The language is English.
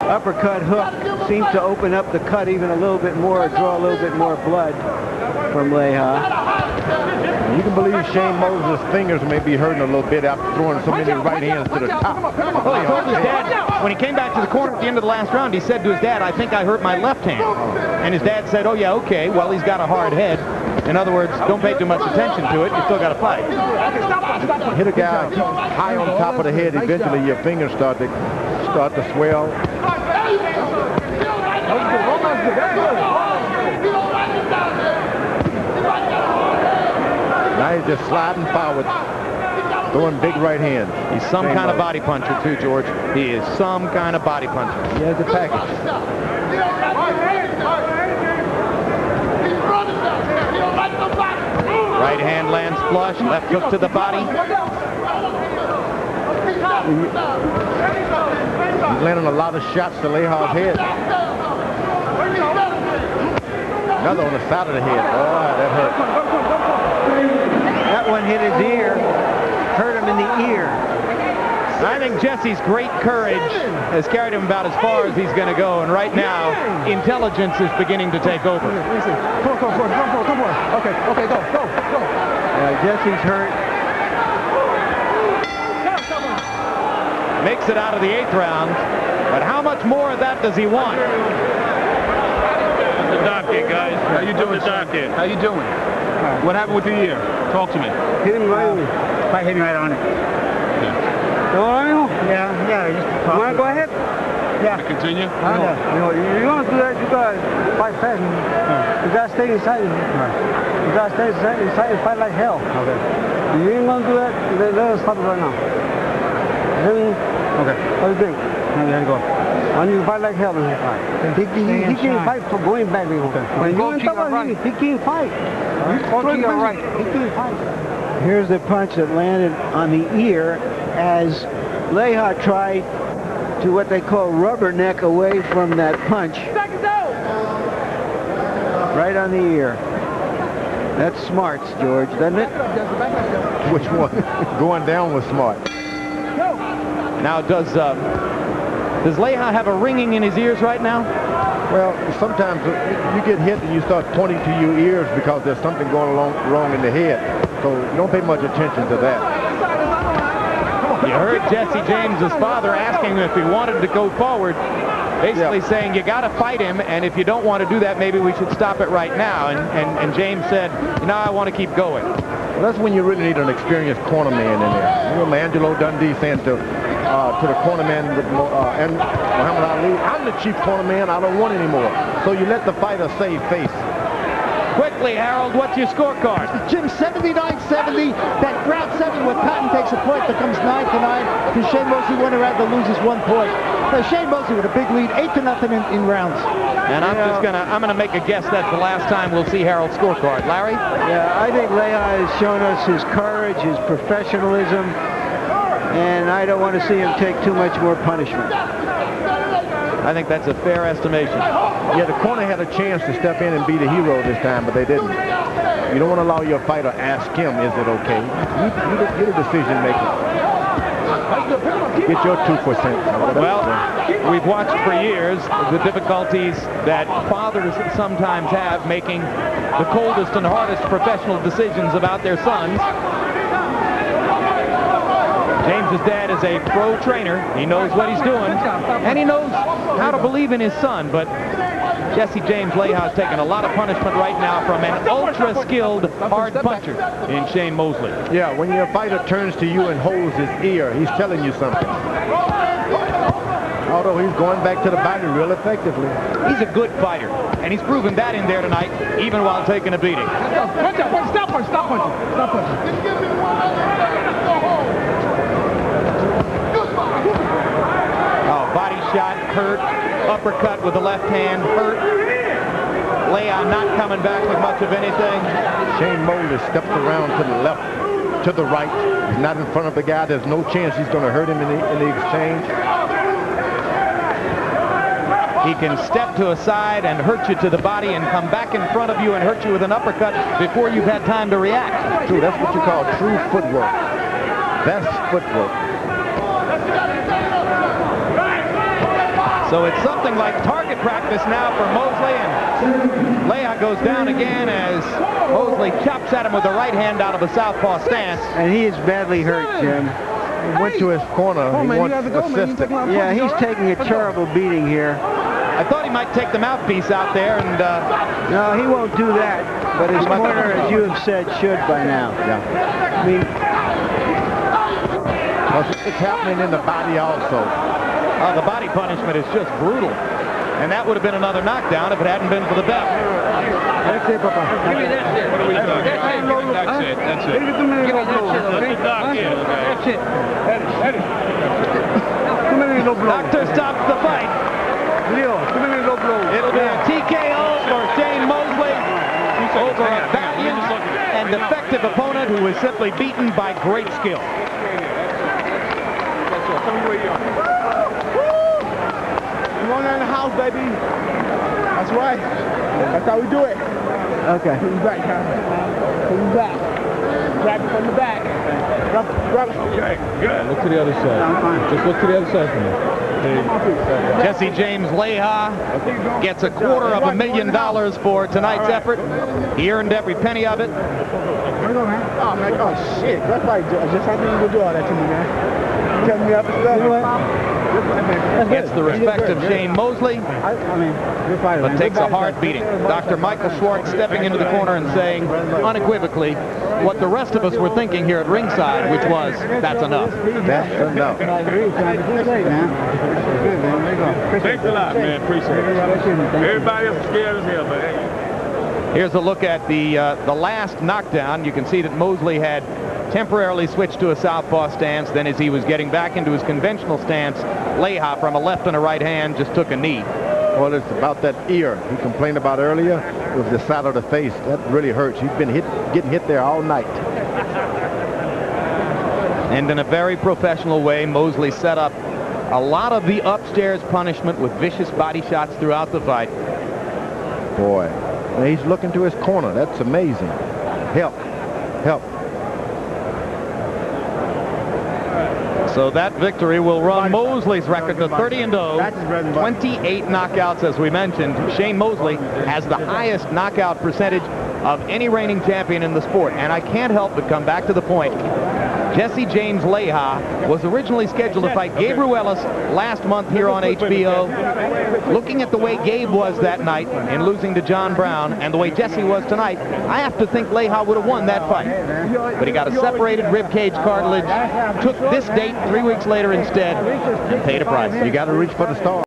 uppercut hook seems to open up the cut even a little bit more, draw a little bit more blood from Leija. You can believe Shane Mosley's fingers may be hurting a little bit after throwing so many right hands to the top. Well, he told his dad, when he came back to the corner at the end of the last round, he said to his dad, I think I hurt my left hand. And his dad said, oh yeah, okay, well, he's got a hard head. In other words, don't pay too much attention to it, you still got to fight. Hit a guy high on top of the head, eventually your fingers start to swell. Now he's just sliding forward, throwing big right hands. He's some kind of body puncher too, George. He is some kind of body puncher. He has the package. Right hand lands flush, left hook to the body. He's landing a lot of shots to Leija's head. Another on the side of the head. Oh, that hurt. That one hit his ear, hurt him in the ear. I think Jesse's great courage has carried him about as far as he's going to go, and right now, intelligence is beginning to take over. Come on. Okay, go. Jesse's hurt. Makes it out of the 8th round, but how much more of that does he want? The doctor, guys. How you doing, doctor? How you doing? What happened with the ear? Talk to me. Hit him right on it. Hit me right on it. Yeah. You want to go ahead? Yeah. Continue? You want to do that, you got to fight fast. You got to stay inside. You got to stay inside and fight like hell. Okay. If you ain't going to do that, then let us stop it right now. Okay. What do you think? Let it go. When you fight like hell, he can't fight for going back. When you go to your right, he can't fight. Go to your right. He can't fight. Here's the punch that landed on the ear as Leija tried to what they call rubberneck away from that punch. Right on the ear. That's smarts, George, doesn't it? Which one? Going down was smart. Now, does Leija have a ringing in his ears right now? Well, sometimes you get hit and you start pointing to your ears because there's something going wrong in the head. So you don't pay much attention to that. You heard Jesse James's father asking him if he wanted to go forward, basically saying you got to fight him, and if you don't want to do that, maybe we should stop it right now. And James said, I want to keep going. Well, that's when you really need an experienced corner man in there. You know, Angelo Dundee saying to the corner man and Muhammad Ali, I'm the chief corner man, I don't want anymore. So you let the fighter save face. Quickly, Harold, what's your scorecard? Jim, 79-70. That round 7 with Patton takes a point, becomes 9-9. Because Shane Mosley won a round that loses 1 point. Shane Mosley with a big lead, 8-0 in rounds. And I'm gonna make a guess that's the last time we'll see Harold's scorecard. Larry? Yeah, I think Leija has shown us his courage, his professionalism, and I don't want to see him take too much more punishment. I think that's a fair estimation. Yeah, the corner had a chance to step in and be the hero this time, but they didn't. You don't want to allow your fighter to ask him, is it okay? You're the decision maker. Get your 2%. Well, we've watched for years the difficulties that fathers sometimes have making the coldest and hardest professional decisions about their sons. James's dad is a pro trainer. He knows what he's doing, and he knows how to believe in his son. But Jesse James Leija has taken a lot of punishment right now from an ultra-skilled hard puncher in Shane Mosley. Yeah, when your fighter turns to you and holds his ear, he's telling you something. Although he's going back to the body real effectively. He's a good fighter, and he's proven that in there tonight, even while taking a beating. Stop punching. Body shot, hurt. Uppercut with the left hand, hurt. Leija not coming back with much of anything. Shane Mosley steps around to the left, to the right. He's not in front of the guy. There's no chance he's going to hurt him in the exchange. He can step to a side and hurt you to the body and come back in front of you and hurt you with an uppercut before you've had time to react. True, that's what you call true footwork. Best footwork. So it's something like target practice now for Mosley, and Leija goes down again as Mosley chops at him with the right hand out of a southpaw stance. And he is badly hurt, Jim. He went to his corner. He wants assistance. Yeah, he's taking a terrible beating here. I thought he might take the mouthpiece out there, and no, he won't do that. But his corner, as you have said, should by now. Yeah. I mean, it's happening in the body also. the body punishment is just brutal. And that would have been another knockdown if it hadn't been for the belt. That's it, Papa. Give me that shit. What are we doing? That's it. That's it. Give me that shit, okay? That's it. Doctor stops the fight. It'll be a TKO for Shane Mosley over a valiant and effective opponent who was simply beaten by great skill. Come on in the house, baby. That's right. That's how we do it. okay. Put him back, Put him back. Grab it from the back. Grab it. Okay, good. Look to the other side. Just look to the other side for me. Jesse James Leija gets $250,000 for tonight's effort. He earned every penny of it. Oh, man. Oh, shit. That's right. I just had to do all that to me, man. Tell me up and stuff. Gets the respect of Shane Mosley, but takes a hard beating. Dr. Michael Schwartz stepping into the corner and saying unequivocally what the rest of us were thinking here at ringside, which was, that's enough. That's enough. Thanks a lot, man. Appreciate it. Everybody else is scared as hell, but hey. Here's a look at the last knockdown. You can see that Mosley had temporarily switched to a southpaw stance. Then as he was getting back into his conventional stance, Leija from a left and a right hand just took a knee. Well, it's about that ear he complained about earlier. It was the side of the face. That really hurts. He's been getting hit there all night. And in a very professional way, Mosley set up a lot of the upstairs punishment with vicious body shots throughout the fight. Boy, he's looking to his corner. That's amazing. Help. Help. So that victory will run Mosley's record to 30-0, 28 knockouts, as we mentioned. Shane Mosley has the highest knockout percentage of any reigning champion in the sport. And I can't help but come back to the point. Jesse James Leija was originally scheduled to fight Gabe Ruelas last month here on HBO. Looking at the way Gabe was that night in losing to John Brown and the way Jesse was tonight, I have to think Leija would have won that fight. But he got a separated ribcage cartilage, took this date 3 weeks later instead, and paid a price. You got to reach for the stars.